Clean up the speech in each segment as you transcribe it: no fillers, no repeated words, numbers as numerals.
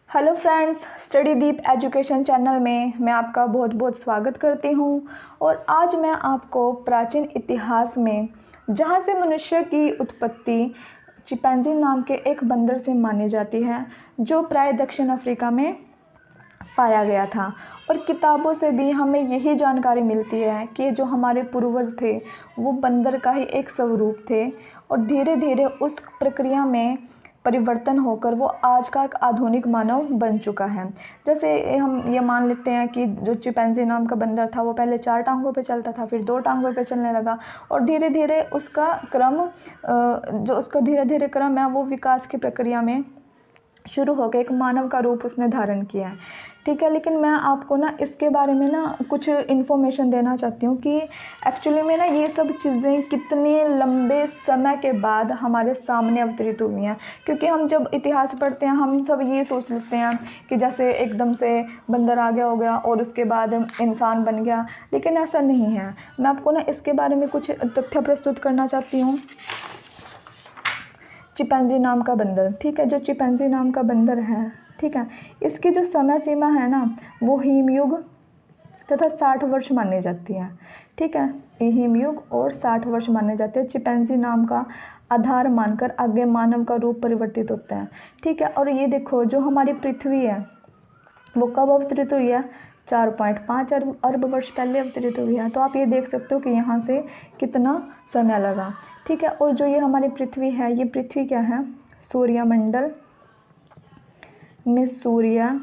Hello friends, study दीप education channel में मैं आपका बहुत बहुत स्वागत करती हूँ। और आज मैं आपको प्राचीन इतिहास में जहाँ से मनुष्य की उत्पत्ति चिंपैंजी नाम के एक बंदर से मानी जाती है, जो प्राय दक्षिण अफ्रीका में पाया गया था। और किताबों से भी हमें यही जानकारी मिलती है कि जो हमारे पूर्वज थे वो बंदर का ही एक स्वरूप थे, और धीरे धीरे उस प्रक्रिया में परिवर्तन होकर वो आज का एक आधुनिक मानव बन चुका है। जैसे हम ये मान लेते हैं कि जो चिंपैंजी नाम का बंदर था वो पहले 4 टांगों पे चलता था, फिर 2 टांगों पे चलने लगा, और धीरे धीरे उसका क्रम जो उसका धीरे धीरे क्रम है वो विकास की प्रक्रिया में शुरू होकर एक मानव का रूप उसने धारण किया है। ठीक है, लेकिन मैं आपको ना इसके बारे में ना कुछ इन्फॉर्मेशन देना चाहती हूँ कि एक्चुअली में ना ये सब चीज़ें कितने लंबे समय के बाद हमारे सामने अवतरित हुई हैं। क्योंकि हम जब इतिहास पढ़ते हैं हम सब ये सोच लेते हैं कि जैसे एकदम से बंदर आ गया हो गया और उसके बाद इंसान बन गया, लेकिन ऐसा नहीं है। मैं आपको ना इसके बारे में कुछ तथ्य प्रस्तुत करना चाहती हूँ। चिंपैंजी नाम का बंदर, ठीक है, जो चिंपैंजी नाम का बंदर है, ठीक है, इसकी जो समय सीमा है ना वो हिमयुग तथा 60 वर्ष मानी जाती है। ठीक है, हिमयुग और 60 वर्ष माने जाते हैं। चिंपैंजी नाम का आधार मानकर आगे मानव का रूप परिवर्तित होता है। ठीक है, और ये देखो जो हमारी पृथ्वी है वो कब अवतरित हुई है? 4.5 अरब वर्ष पहले अवतरित हुई है। तो आप ये देख सकते हो कि यहाँ से कितना समय लगा। ठीक है, और जो ये हमारी पृथ्वी है, ये पृथ्वी क्या है? सूर्यमंडल में सूर्य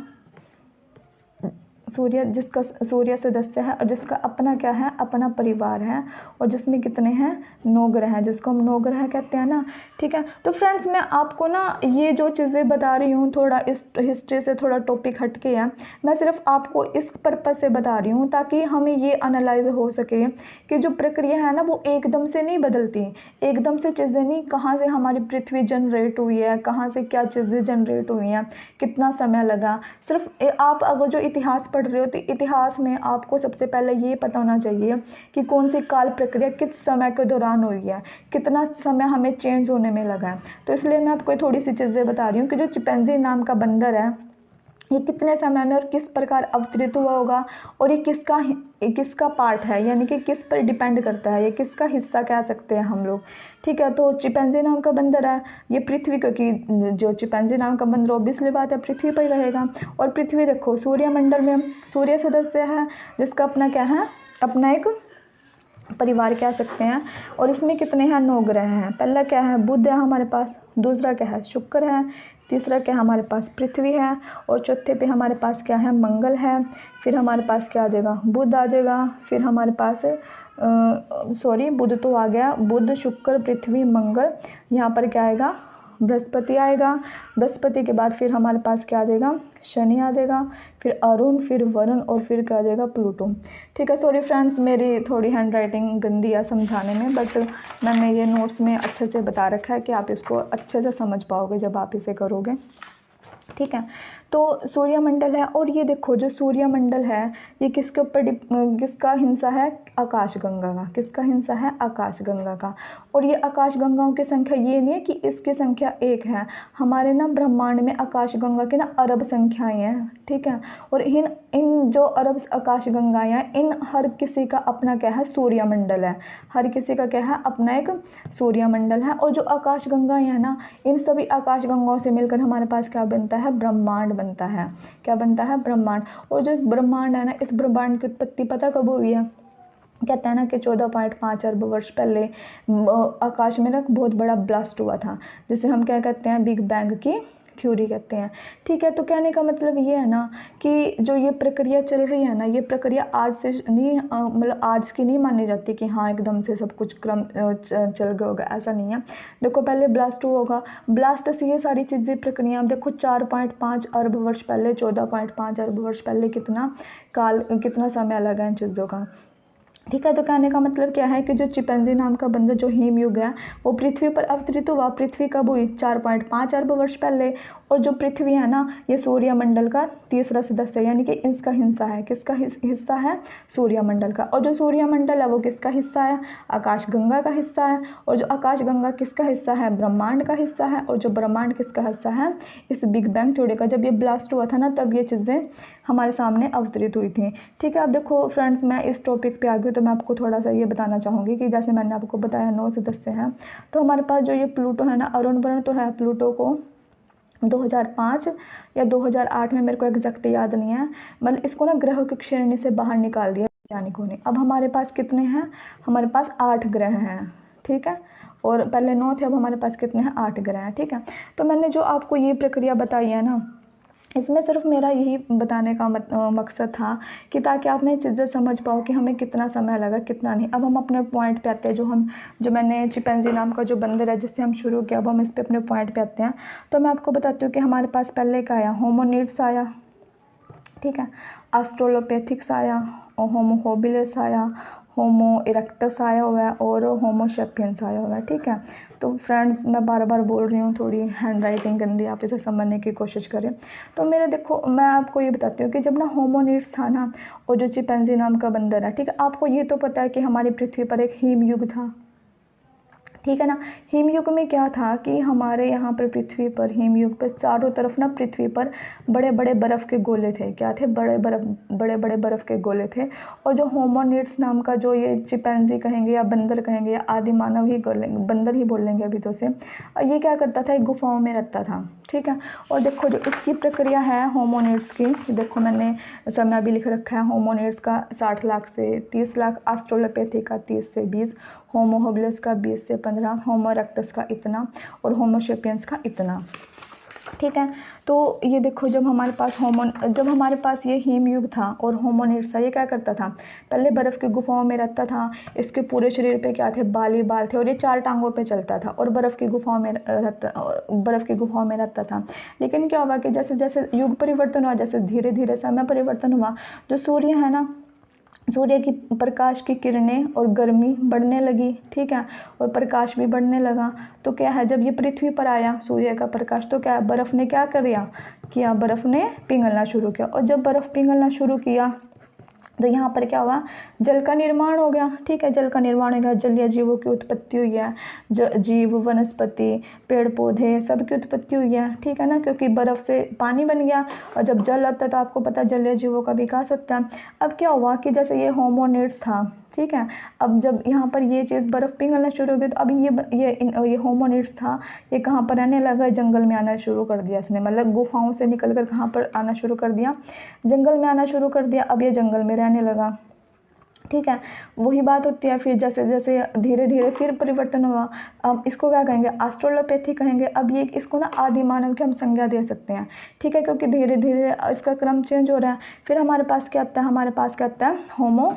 जिसका सूर्य सदस्य है और जिसका अपना क्या है? अपना परिवार है, और जिसमें कितने हैं? 9 ग्रह हैं, जिसको हम 9 ग्रह कहते हैं ना। ठीक है, तो फ्रेंड्स मैं आपको ना ये जो चीज़ें बता रही हूँ थोड़ा इस हिस्ट्री से थोड़ा टॉपिक हटके है। मैं सिर्फ आपको इस पर्पज़ से बता रही हूँ ताकि हमें ये एनालाइज हो सके कि जो प्रक्रिया है ना वो एकदम से नहीं बदलती, एकदम से चीज़ें नहीं। कहाँ से हमारी पृथ्वी जनरेट हुई है, कहाँ से क्या चीज़ें जनरेट हुई हैं, कितना समय लगा। सिर्फ आप अगर जो इतिहास पढ़ रहे हो तो इतिहास में आपको सबसे पहले ये पता होना चाहिए कि कौन सी काल प्रक्रिया किस समय के दौरान हुई है, कितना समय हमें चेंज होने में लगा है। तो इसलिए मैं आपको थोड़ी सी चीज़ें बता रही हूँ कि जो चिंपैंजी नाम का बंदर है ये कितने समय में और किस प्रकार अवतरित हुआ होगा, और ये किसका पार्ट है, यानी कि किस पर डिपेंड करता है, ये किसका हिस्सा कह सकते हैं हम लोग। ठीक है, तो चिंपैंजी नाम का बंदर है ये पृथ्वी, क्योंकि जो चिंपैंजी नाम का बंदर ऑब्वियसली बात है पृथ्वी पर ही रहेगा। और पृथ्वी देखो सूर्यमंडल में सूर्य सदस्य है, जिसका अपना क्या है? अपना एक परिवार कह सकते हैं। और इसमें कितने हैं? 9 ग्रह हैं। पहला क्या है? बुध है हमारे पास, दूसरा क्या है? शुक्र है, तीसरा क्या हमारे पास? पृथ्वी है, और चौथे पे हमारे पास क्या है? मंगल है। फिर हमारे पास क्या आ जाएगा? बुध आ जाएगा। फिर हमारे पास बुध तो आ गया, बुध शुक्र पृथ्वी मंगल। यहाँ पर क्या आएगा? बृहस्पति आएगा। बृहस्पति के बाद फिर हमारे पास क्या आ जाएगा? शनि आ जाएगा, फिर अरुण, फिर वरुण, और फिर क्या आ जाएगा? प्लूटो। ठीक है, सॉरी फ्रेंड्स मेरी थोड़ी हैंड राइटिंग गंदी है समझाने में, बट मैंने ये नोट्स में अच्छे से बता रखा है कि आप इसको अच्छे से समझ पाओगे जब आप इसे करोगे। ठीक है, तो सूर्यमंडल है, और ये देखो जो सूर्यमंडल है ये किसके ऊपर किसका हिस्सा है? आकाशगंगा का। किसका हिस्सा है? आकाशगंगा का। और ये आकाशगंगाओं की संख्या ये नहीं है कि इसकी संख्या 1 है। हमारे ना ब्रह्मांड में आकाशगंगा की ना अरब संख्याएं हैं। ठीक है, और इन जो अरब आकाशगंगाएं हैं इन हर किसी का अपना क्या है? सूर्यमंडल है। हर किसी का क्या है? अपना एक सूर्यमंडल है। और जो आकाशगंगाएं हैं ना इन सभी आकाशगंगाओं से मिलकर हमारे पास क्या बनता है? ब्रह्मांड बनता है। क्या बनता है? ब्रह्मांड। और जो ब्रह्मांड है ना इस ब्रह्मांड की उत्पत्ति पता कब हुई है? कहते हैं ना कि 14.5 अरब वर्ष पहले आकाश में ना बहुत बड़ा ब्लास्ट हुआ था, जिसे हम क्या कहते हैं? बिग बैंग की थ्योरी कहते हैं। ठीक है, तो कहने का मतलब ये है ना कि जो ये प्रक्रिया चल रही है ना ये प्रक्रिया आज से नहीं मतलब आज की नहीं मानी जाती कि हाँ एकदम से सब कुछ क्रम चल गया होगा, ऐसा नहीं है। देखो पहले ब्लास्ट हुआ होगा, ब्लास्ट से ये सारी चीज़ें प्रक्रिया देखो 4.5 अरब वर्ष पहले 14.5 अरब वर्ष पहले कितना समय लगा इन चीज़ों का। ठीक है। तो कहने का मतलब क्या है कि जो चिंपैंजी नाम का बंदर जो हिमयुग है वो पृथ्वी पर अवतरित हुआ। पृथ्वी कब हुई? 4.5 अरब वर्ष पहले। और जो पृथ्वी है ना ये सूर्यमंडल का तीसरा सदस्य है, यानी कि इसका हिस्सा है। किसका हिस्सा है? सूर्यमंडल का। और जो सूर्यमंडल है वो किसका हिस्सा है? आकाशगंगा का हिस्सा है। और जो आकाशगंगा किसका हिस्सा है? ब्रह्मांड का हिस्सा है। और जो ब्रह्मांड किसका हिस्सा है? इस बिग बैंग थ्योरी का। जब ये ब्लास्ट हुआ था ना तब ये चीज़ें हमारे सामने अवतरित हुई थी। ठीक है। अब देखो फ्रेंड्स, मैं इस टॉपिक पे आ गई तो मैं आपको थोड़ा सा ये बताना चाहूँगी कि जैसे मैंने आपको बताया 9 सदस्य हैं। तो हमारे पास जो ये प्लूटो है ना, अरुण वर्ण तो है। प्लूटो को 2005 या 2008 में, मेरे को एग्जैक्ट याद नहीं है, मतलब इसको ना ग्रहों की श्रेणी से बाहर निकाल दिया वैज्ञानिकों ने। अब हमारे पास कितने हैं? हमारे पास 8 ग्रह हैं। ठीक है। और पहले 9 थे, अब हमारे पास कितने हैं? 8 ग्रह हैं। ठीक है। तो मैंने जो आपको ये प्रक्रिया बताई है ना, इसमें सिर्फ मेरा यही बताने का मकसद था कि ताकि आप ये चीज़ें समझ पाओ कि हमें कितना समय लगा कितना नहीं। अब हम अपने पॉइंट पे आते हैं। जो मैंने चिंपैंजी नाम का जो बंदर है जिससे हम शुरू किया, अब हम इस पे अपने पॉइंट पे आते हैं। तो मैं आपको बताती हूँ कि हमारे पास पहले क्या आया? होमोनिड्स आया। ठीक है। ऑस्ट्रेलोपैथिक्स आया, और होमो होबिलिस आया, होमो इरेक्टस आया हुआ है, और होमो सेपियंस आया हुआ है। ठीक है। तो फ्रेंड्स, मैं बार बार बोल रही हूँ, थोड़ी हैंड राइटिंग गंदी, आप इसे समझने की कोशिश करें। तो मेरे देखो, मैं आपको ये बताती हूँ कि जब ना होमोनिड्स था ना, और जो चिंपैंजी नाम का बंदर है, ठीक है, आपको ये तो पता है कि हमारी पृथ्वी पर एक हिमयुग था। ठीक है ना। हिमयुग में क्या था कि हमारे यहाँ पर पृथ्वी पर हिमयुग पर चारों तरफ ना पृथ्वी पर बड़े बड़े बर्फ़ के गोले थे। क्या थे? बड़े बड़े बर्फ़ के गोले थे। और जो होमोनिड्स नाम का जो ये चिंपैंजी कहेंगे या बंदर कहेंगे या आदि मानव ही बंदर ही बोल लेंगे अभी तो से, ये क्या करता था? एक गुफाओं में रहता था। ठीक है। और देखो जो इसकी प्रक्रिया है होमोनिड्स की, देखो मैंने समय भी लिख रखा है। होमोनिड्स का 60 लाख से 30 लाख, ऑस्ट्रेलोपैथिक का 30 से 20, होमो होबिलिस का 20 से 15, होमो इरेक्टस का इतना, और होमो सेपियंस का इतना। ठीक है। तो ये देखो, जब हमारे पास ये हिमयुग था और होमोनिड्स था, ये क्या करता था? पहले बर्फ़ की गुफाओं में रहता था। इसके पूरे शरीर पे क्या थे? बाल ही बाल थे, और ये 4 टांगों पे चलता था, और बर्फ़ की गुफाओं में रहता था। लेकिन क्या हुआ कि जैसे जैसे युग परिवर्तन हुआ, जैसे धीरे धीरे समय परिवर्तन हुआ, जो सूर्य है ना, सूर्य की प्रकाश की किरणें और गर्मी बढ़ने लगी। ठीक है। और प्रकाश भी बढ़ने लगा। तो क्या है, जब ये पृथ्वी पर आया सूर्य का प्रकाश, तो क्या बर्फ़ ने क्या किया? बर्फ़ ने पिघलना शुरू किया। और जब बर्फ़ पिघलना शुरू किया तो यहाँ पर क्या हुआ? जल का निर्माण हो गया। ठीक है। जल का निर्माण हो गया, जलीय जीवों की उत्पत्ति हुई है। जीव, वनस्पति, पेड़ पौधे, सब की उत्पत्ति हुई है। ठीक है ना, क्योंकि बर्फ़ से पानी बन गया, और जब जल आता है तो आपको पता है जलीय जीवों का विकास होता है। अब क्या हुआ कि जैसे ये होमोनिड्स था, ठीक है, अब जब यहाँ पर ये चीज़ बर्फ़ पिघलना शुरू हो गई, तो अभी ये होमोनिड्स था, ये कहाँ पर रहने लगा? जंगल में आना शुरू कर दिया इसने। मतलब गुफाओं से निकल कर कहाँ पर आना शुरू कर दिया? जंगल में आना शुरू कर दिया। अब ये जंगल में रहने लगा। ठीक है। वही बात होती है, फिर जैसे जैसे धीरे धीरे फिर परिवर्तन हुआ। अब इसको क्या कहेंगे? ऑस्ट्रेलोपैथी कहेंगे। अब ये इसको ना आदि मानव की हम संज्ञा दे सकते हैं। ठीक है, क्योंकि धीरे धीरे इसका क्रम चेंज हो रहा है। फिर हमारे पास क्या आता है? होमो,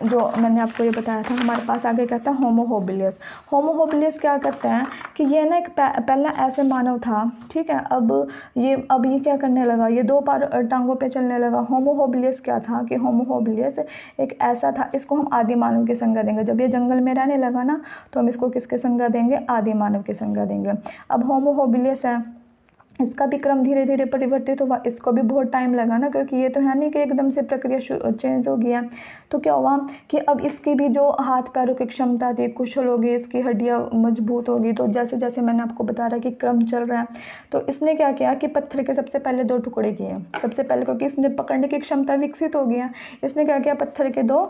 जो मैंने आपको ये बताया था, हमारे पास आगे कहता है होमो होबिलिस। होमो होबिलिस क्या करते हैं कि ये ना एक पहला ऐसे मानव था। ठीक है। अब ये क्या करने लगा? ये 2 टांगों पे चलने लगा। होमो होबिलिस क्या था कि होमो होबिलिस एक ऐसा था, इसको हम आदि मानव की संज्ञा देंगे। जब ये जंगल में रहने लगा ना, तो हम इसको किसके संज्ञा देंगे? आदि मानव की संज्ञा देंगे। अब होमो होबिलिस है, इसका भी क्रम धीरे धीरे परिवर्तित हुआ। इसको भी बहुत टाइम लगा ना, क्योंकि ये तो है नहीं कि एकदम से प्रक्रिया चेंज हो गया। तो क्या हुआ कि अब इसकी भी जो हाथ पैरों की क्षमता थी कुशल हो गई, इसकी हड्डियाँ मजबूत हो गई। तो जैसे जैसे मैंने आपको बता रहा कि क्रम चल रहा है, तो इसने क्या किया कि पत्थर के सबसे पहले 2 टुकड़े किए। सबसे पहले, क्योंकि इसने पकड़ने की क्षमता विकसित हो गया, इसने क्या किया? पत्थर के 2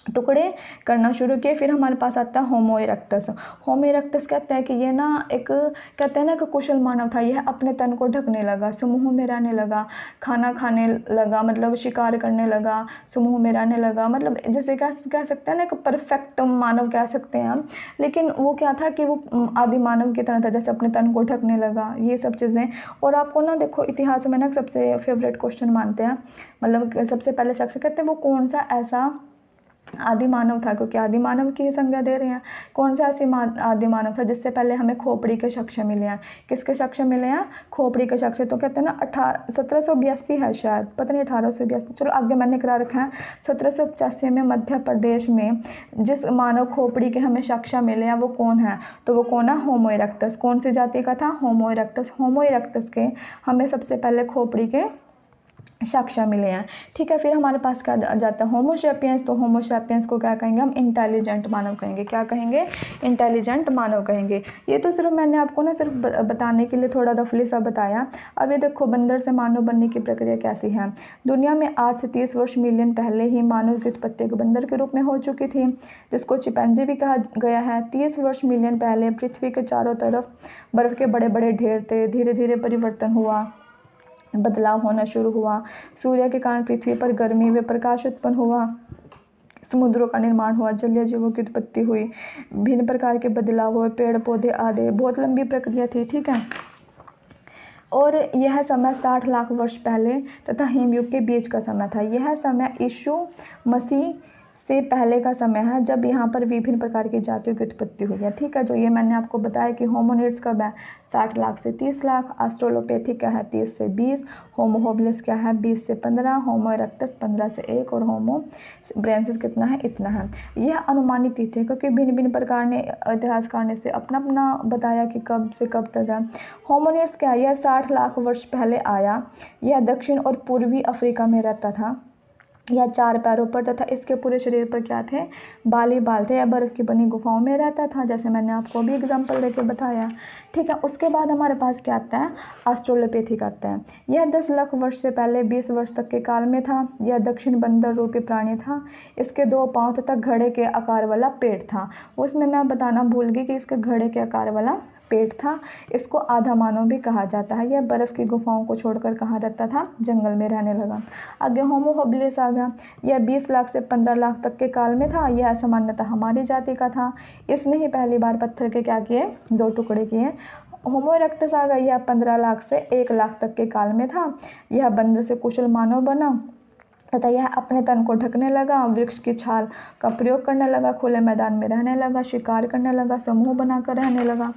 टुकड़े करना शुरू किए। फिर हमारे पास आता है होमो इरेक्टस। होमो इरेक्टस कहते हैं कि ये ना कहते हैं ना कि कुशल मानव था। यह अपने तन को ढकने लगा, समूह में रहने लगा, खाना खाने लगा, मतलब शिकार करने लगा, समूह में रहने लगा। मतलब जैसे कह सकते हैं ना कि परफेक्ट मानव कह सकते हैं हम। लेकिन वो क्या था कि वो आदि मानव की तरह था, जैसे अपने तन को ढकने लगा, ये सब चीज़ें। और आपको ना देखो, इतिहास में ना सबसे फेवरेट क्वेश्चन मानते हैं, मतलब सबसे पहले शख्स कहते हैं वो कौन सा ऐसा आदि मानव था, क्योंकि आदि मानव की ही संज्ञा दे रहे हैं। कौन सा ऐसी आदि मानव था जिससे पहले हमें खोपड़ी के साक्ष्य मिले हैं? किसके साक्ष्य मिले हैं? खोपड़ी के साक्ष्य। तो कहते हैं ना 1782 है शायद, पता नहीं 1882, चलो आगे मैंने करा रखा है। 1785 में मध्य प्रदेश में जिस मानव खोपड़ी के हमें साक्ष्य मिले हैं वो कौन है? तो वो कौन है? होमो इरेक्टस। कौन सी जाति का था? होमो इरेक्टस। होमो इरेक्टस के हमें सबसे पहले खोपड़ी के साक्ष्य मिले हैं। ठीक है, फिर हमारे पास क्या जाता है? Homo sapiens. तो होमो सैपियंस को क्या कहेंगे हम? इंटेलिजेंट मानव कहेंगे। क्या कहेंगे? इंटेलिजेंट मानव कहेंगे। ये तो सिर्फ मैंने आपको ना सिर्फ बताने के लिए थोड़ा रफली सा बताया। अब ये देखो बंदर से मानव बनने की प्रक्रिया कैसी है। दुनिया में 8 से 30 वर्ष मिलियन पहले ही मानव की उत्पत्ति एक बंदर के रूप में हो चुकी थी, जिसको चिंपैंजी भी कहा गया है। 30 वर्ष मिलियन पहले पृथ्वी के चारों तरफ बर्फ के बड़े बड़े ढेर थे। धीरे धीरे परिवर्तन हुआ, बदलाव होना शुरू हुआ। सूर्य के कारण पृथ्वी पर गर्मी व प्रकाश उत्पन्न हुआ, समुद्रों का निर्माण हुआ, जलीय जीवों की उत्पत्ति हुई, भिन्न प्रकार के बदलाव हुए, पेड़ पौधे आदि। बहुत लंबी प्रक्रिया थी। ठीक है, और यह समय 60 लाख वर्ष पहले तथा हिमयुग के बीच का समय था। यह समय यीशु मसीह से पहले का समय है, जब यहाँ पर विभिन्न प्रकार की जातियों की उत्पत्ति हुई है। ठीक है, जो ये मैंने आपको बताया कि होमोनिड्स कब है? 60 लाख से 30 लाख। ऑस्ट्रेलोपिथेक क्या है? 30 से 20। होमो हॉबिलिस क्या है? 20 से 15। होमो इरेक्टस 15 से 1। और होमो ब्रेंसिस कितना है? इतना है। यह अनुमानित तिथि है, क्योंकि भिन्न भिन्न प्रकार ने इतिहासकार ने से अपना अपना बताया कि कब से कब तक है। होमोनिड्स क्या है? यह 60 लाख वर्ष पहले आया। यह दक्षिण और पूर्वी अफ्रीका में रहता था। या 4 पैरों पर तथा इसके पूरे शरीर पर क्या थे? बाल ही बाल थे। या बर्फ़ की बनी गुफाओं में रहता था, जैसे मैंने आपको भी एग्जांपल देके बताया। ठीक है, उसके बाद हमारे पास क्या आता है? ऑस्ट्रेलोपिथेक आता है। यह 10 लाख वर्ष से पहले 20 वर्ष तक के काल में था। यह दक्षिण बंदर रूपी प्राणी था। इसके 2 पाँव तथा घड़े के आकार वाला पेट था। उसमें मैं बताना भूल गई कि इसके घड़े के आकार वाला पेट था। इसको आधा मानव भी कहा जाता है। यह बर्फ़ की गुफाओं को छोड़कर कहाँ रहता था? जंगल में रहने लगा। आगे होमो हॉबिलिस आ गया। यह 20 लाख से 15 लाख तक के काल में था। यह सामान्यतः हमारी जाति का था। इसने ही पहली बार पत्थर के क्या किए? 2 टुकड़े किए। होमो इरेक्टस आ गया। यह 15 लाख से 1 लाख तक के काल में था। यह बंदर से कुशल मानव बना तथा यह अपने तन को ढकने लगा, वृक्ष की छाल का प्रयोग करने लगा, खुले मैदान में रहने लगा, शिकार करने लगा, समूह बनाकर रहने लगा।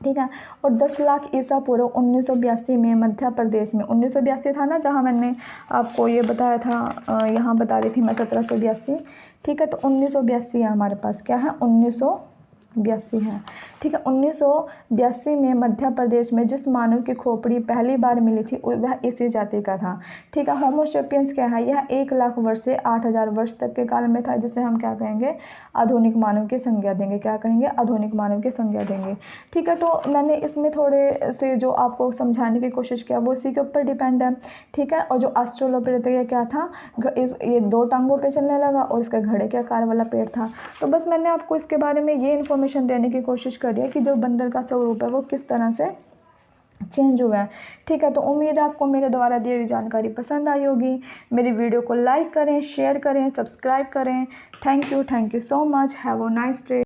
ठीक है, और 10 लाख ईसा पूर्व 1982 में मध्य प्रदेश में, 1982 था ना जहाँ मैंने आपको ये बताया था, यहाँ बता रही थी मैं 1782। ठीक है, तो 1982 है हमारे पास। क्या है? 1982 है। ठीक है, 1982 में मध्य प्रदेश में जिस मानव की खोपड़ी पहली बार मिली थी वह इसी जाति का था। ठीक है, होमो सैपियंस क्या है? यह 1 लाख वर्ष से 8000 वर्ष तक के काल में था, जिसे हम क्या कहेंगे? आधुनिक मानव की संज्ञा देंगे। क्या कहेंगे? आधुनिक मानव की संज्ञा देंगे। ठीक है, तो मैंने इसमें थोड़े से जो आपको समझाने की कोशिश किया वो इसी के ऊपर डिपेंड है। ठीक है, और जो ऑस्ट्रेलोपिथेक क्या था? ये 2 टांगों पे चलने लगा और इसका घड़े के आकार वाला पेट था। तो बस मैंने आपको इसके बारे में ये इन्फॉर्मेशन देने की कोशिश करी है कि जो बंदर का स्वरूप है वो किस तरह से चेंज हुआ है। ठीक है, तो उम्मीद है आपको मेरे द्वारा दी गई जानकारी पसंद आई होगी। मेरी वीडियो को लाइक करें, शेयर करें, सब्सक्राइब करें। Thank you so much. Have a nice day.